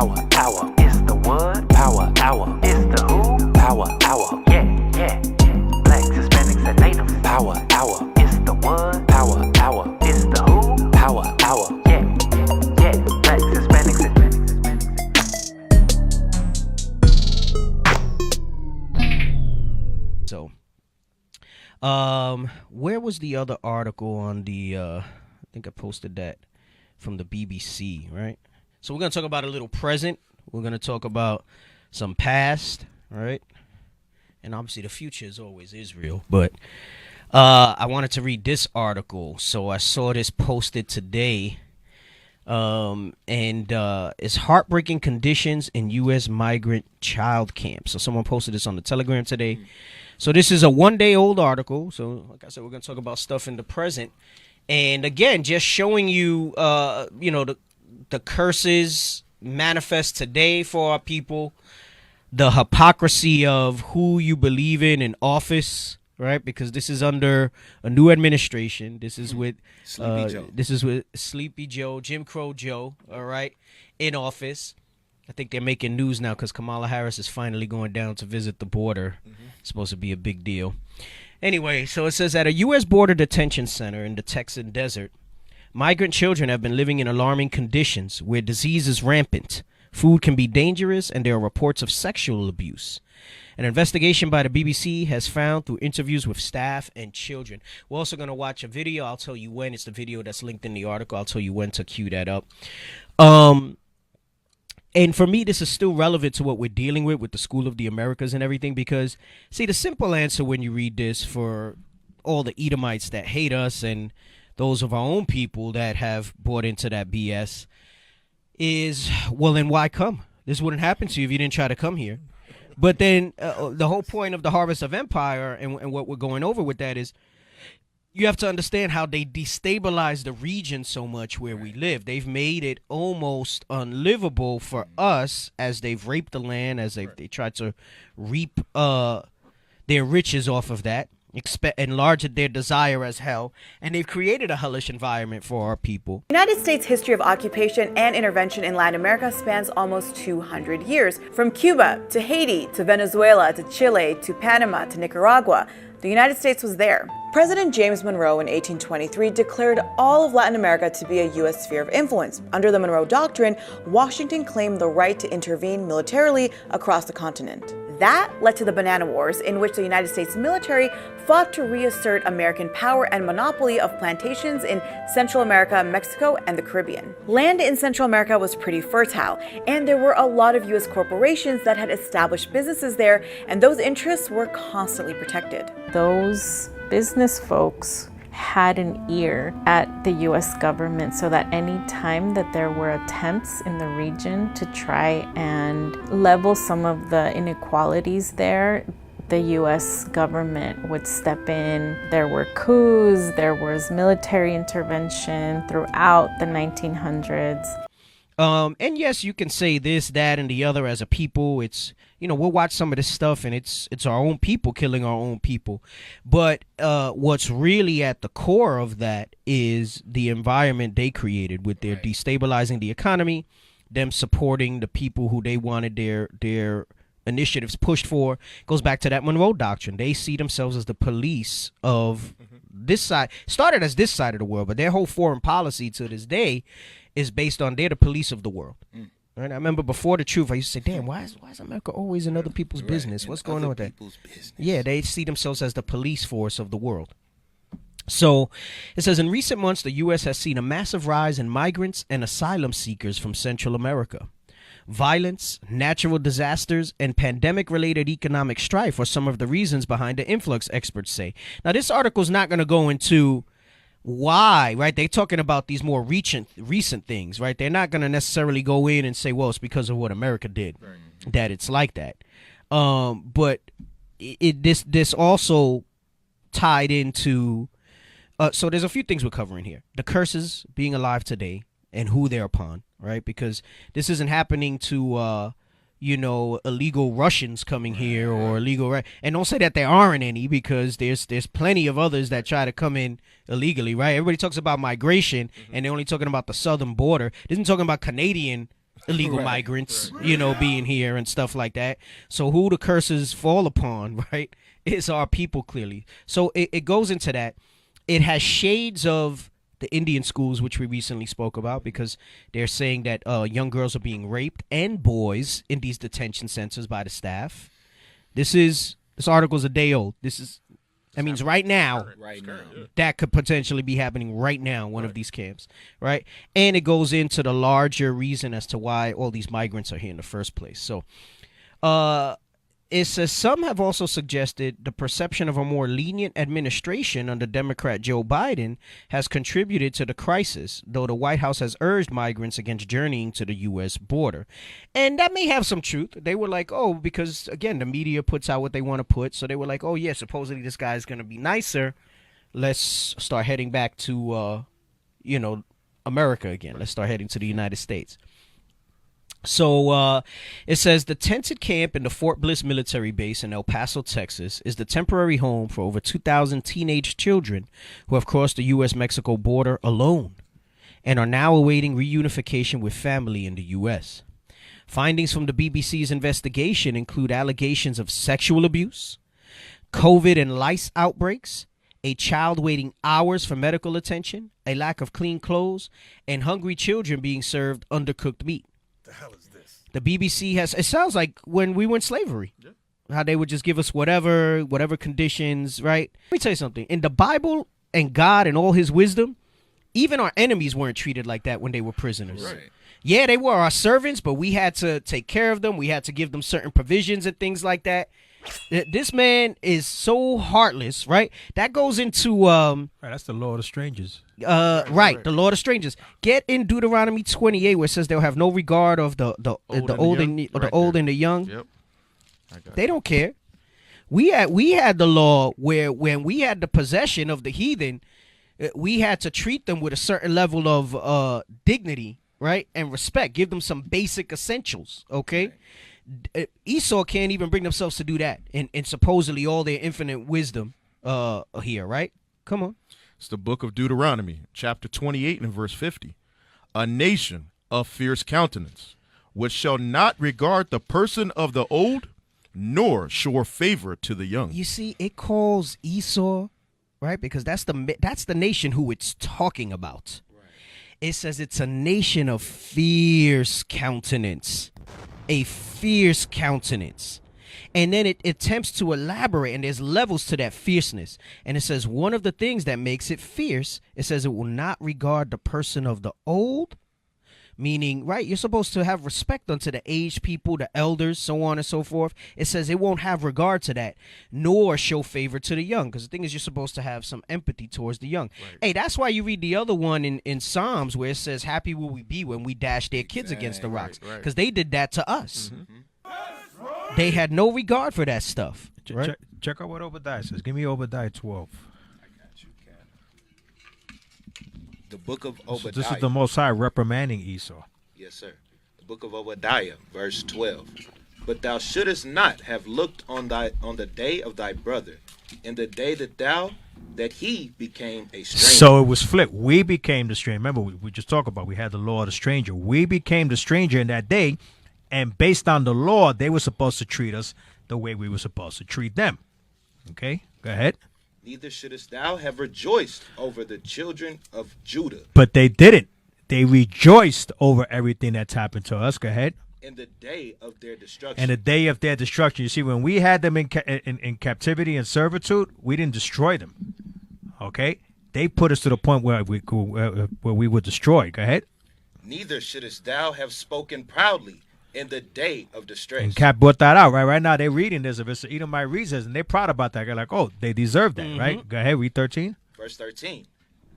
Power hour. It's the what? Power hour. It's the who? Power hour. Yeah. Blacks, Hispanics, and natives. Power hour. It's the what? Power hour. It's the who? Power hour. Yeah. Blacks, Hispanics, and So, where was the other article on the, I think I posted that from the BBC, right? So we're going to talk about a little present. We're going to talk about some past, right? And obviously the future is always Israel. But I wanted to read this article. So I saw this posted today. And it's heartbreaking conditions in U.S. migrant child camps. So someone posted this on the Telegram today. So this is a one-day-old article. So like I said, we're going to talk about stuff in the present. And again, just showing you, the curses manifest today for our people, the hypocrisy of who you believe in office, right? Because this is under a new administration. This is with Sleepy Joe, Jim Crow Joe, all right, in office. I think they're making news now because Kamala Harris is finally going down to visit the border. It's supposed to be a big deal. Anyway, so it says at a U.S. border detention center in the Texan desert, migrant children have been living in alarming conditions where disease is rampant, food can be dangerous, and there are reports of sexual abuse. An investigation by the BBC has found through interviews with staff and children. We're also going to watch a video. I'll tell you when. It's the video that's linked in the article. I'll tell you when to cue that up. And for me, this is still relevant to what we're dealing with the School of the Americas and everything, because, see, the simple answer when you read this for all the Edomites that hate us and those of our own people that have bought into that BS is, well, then why come? This wouldn't happen to you if you didn't try to come here. But then the whole point of the Harvest of Empire and what we're going over with that is you have to understand how they destabilize the region so much where we live. They've made it almost unlivable for us as they've raped the land, as they tried to reap their riches off of that, enlarge their desire as hell, and they've created a hellish environment for our people. The United States' history of occupation and intervention in Latin America spans almost 200 years. From Cuba to Haiti to Venezuela to Chile to Panama to Nicaragua, the United States was there. President James Monroe in 1823 declared all of Latin America to be a U.S. sphere of influence. Under the Monroe Doctrine, Washington claimed the right to intervene militarily across the continent. That led to the Banana Wars, in which the United States military fought to reassert American power and monopoly of plantations in Central America, Mexico, and the Caribbean. Land in Central America was pretty fertile, and there were a lot of U.S. corporations that had established businesses there, and those interests were constantly protected. Those business folks had an ear at the U.S. government, so that any time that there were attempts in the region to try and level some of the inequalities there, the U.S. government would step in. There were coups, there was military intervention throughout the 1900s. And yes, you can say this, that, and the other as a people. It's, we'll watch some of this stuff and it's our own people killing our own people. But what's really at the core of that is the environment they created with their destabilizing the economy, them supporting the people who they wanted their initiatives pushed for. Goes back to that Monroe Doctrine. They see themselves as the police of this side. Started as this side of the world, but their whole foreign policy to this day is based on they're the police of the world. Right? I remember before the truth, I used to say, damn, why is America always in other people's business? What's going on with that? Yeah, they see themselves as the police force of the world. So it says, in recent months, the U.S. has seen a massive rise in migrants and asylum seekers from Central America. Violence, natural disasters, and pandemic-related economic strife are some of the reasons behind the influx, experts say. Now, this article is not going to go into why, right? They're talking about these more recent things, right? They're not going to necessarily go in and say, well, it's because of what America did that it's like that. But this also tied into, so there's a few things we're covering here. The curses being alive today and who they're upon, right? Because this isn't happening to, illegal Russians coming here or illegal, right? And don't say that there aren't any, because there's plenty of others that try to come in illegally, right? Everybody talks about migration and they're only talking about the southern border. They isn't talking about Canadian illegal migrants, being here and stuff like that. So who the curses fall upon, right, is our people, clearly. So it goes into that. It has shades of the Indian schools, which we recently spoke about, because they're saying that young girls are being raped and boys in these detention centers by the staff. This article's a day old. That means right now, that could potentially be happening right now in one of these camps, right? And it goes into the larger reason as to why all these migrants are here in the first place. So it says some have also suggested the perception of a more lenient administration under Democrat Joe Biden has contributed to the crisis, though the White House has urged migrants against journeying to the U.S. border. And that may have some truth. They were like, because, again, the media puts out what they want to put. So they were like, yeah, supposedly this guy's going to be nicer. Let's start heading back to, America again. Let's start heading to the United States. So it says the tented camp in the Fort Bliss military base in El Paso, Texas, is the temporary home for over 2,000 teenage children who have crossed the U.S.-Mexico border alone and are now awaiting reunification with family in the U.S. Findings from the BBC's investigation include allegations of sexual abuse, COVID and lice outbreaks, a child waiting hours for medical attention, a lack of clean clothes, and hungry children being served undercooked meat. The hell is this? The BBC has, it sounds like when we were in slavery, how they would just give us whatever conditions, right? Let me tell you something. In the Bible and God and all his wisdom, even our enemies weren't treated like that when they were prisoners. Right. Yeah, they were our servants, but we had to take care of them. We had to give them certain provisions and things like that. This man is so heartless, right? That goes into that's the law of the strangers. Right, the Lord of strangers. Get in Deuteronomy 28 where it says they'll have no regard of the old and the young. Yep. They don't care. We had the law where when we had the possession of the heathen, we had to treat them with a certain level of dignity, right, and respect. Give them some basic essentials. Okay. Right. Esau can't even bring themselves to do that, and supposedly all their infinite wisdom here, right? Come on. It's the book of Deuteronomy, chapter 28 and verse 50. A nation of fierce countenance, which shall not regard the person of the old, nor show favor to the young. You see, it calls Esau, right? Because that's the nation who it's talking about. Right. It says it's a nation of fierce countenance. A fierce countenance. And then it attempts to elaborate, and there's levels to that fierceness. And it says one of the things that makes it fierce, it says it will not regard the person of the old, meaning, right, you're supposed to have respect unto the aged people, the elders, so on and so forth. It says it won't have regard to that, nor show favor to the young, because the thing is you're supposed to have some empathy towards the young. Right. Hey, that's why you read the other one in Psalms where it says, happy will we be when we dash their kids against the rocks, because they did that to us. Mm-hmm. They had no regard for that stuff. Right? Check out what Obadiah says. Give me Obadiah 12. The book of Obadiah. This is the Most High reprimanding Esau. Yes, sir. The book of Obadiah, verse 12. But thou shouldest not have looked on the day of thy brother, in the day that he became a stranger. So it was flipped. We became the stranger. Remember, we just talked about we had the law of the stranger. We became the stranger in that day, and based on the law, they were supposed to treat us the way we were supposed to treat them. Okay, go ahead. Neither shouldest thou have rejoiced over the children of Judah. But they didn't. They rejoiced over everything that's happened to us. Go ahead. In the day of their destruction. In the day of their destruction. You see, when we had them in captivity and servitude, we didn't destroy them. Okay? They put us to the point where we were destroyed. Go ahead. Neither shouldest thou have spoken proudly in the day of distress. And Cap brought that out, right? Right now they're reading this. If it's an Edomite reads this, and they're proud about that. They're like, oh, they deserve that, right? Go ahead, read 13. Verse 13.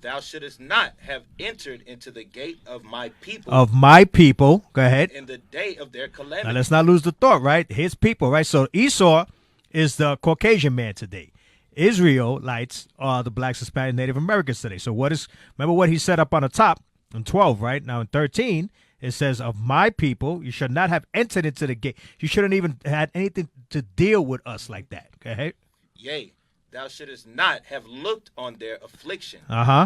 Thou shouldest not have entered into the gate of my people. Of my people. Go ahead. In the day of their calamity. Now let's not lose the thought, right? His people, right? So Esau is the Caucasian man today. Israelites are the blacks, Hispanic, Native Americans today. So remember what he set up on the top in 12, right? Now in 13, it says, of my people, you should not have entered into the gate. You shouldn't even had anything to deal with us like that. Go ahead. Yea, thou shouldest not have looked on their affliction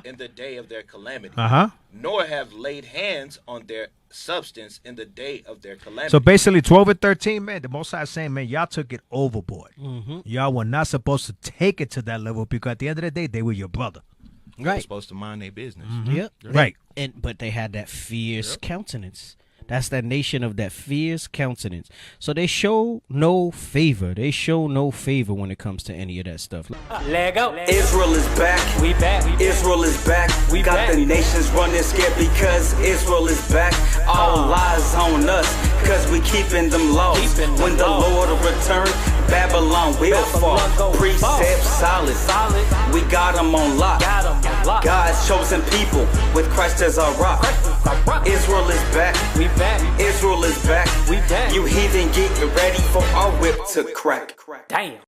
in the day of their calamity, nor have laid hands on their substance in the day of their calamity. So basically 12 and 13, man, the Most High is saying, man, y'all took it overboard. Y'all were not supposed to take it to that level because at the end of the day, they were your brother. They were supposed to mind their business. Yep. Right. But they had that fierce countenance. That's that nation of that fierce countenance. So they show no favor. They show no favor when it comes to any of that stuff. Lego. Israel is back. We back. Israel is back. We got back. the nations running scared because Israel is back. All eyes on us because we keeping them laws. When the Lord return, Babylon will fall. Precepts solid. We got them on lock. God's chosen people with Christ as our rock. Israel is back. We back. Israel is back. We back. You heathen, get ready for our whip to crack. Damn.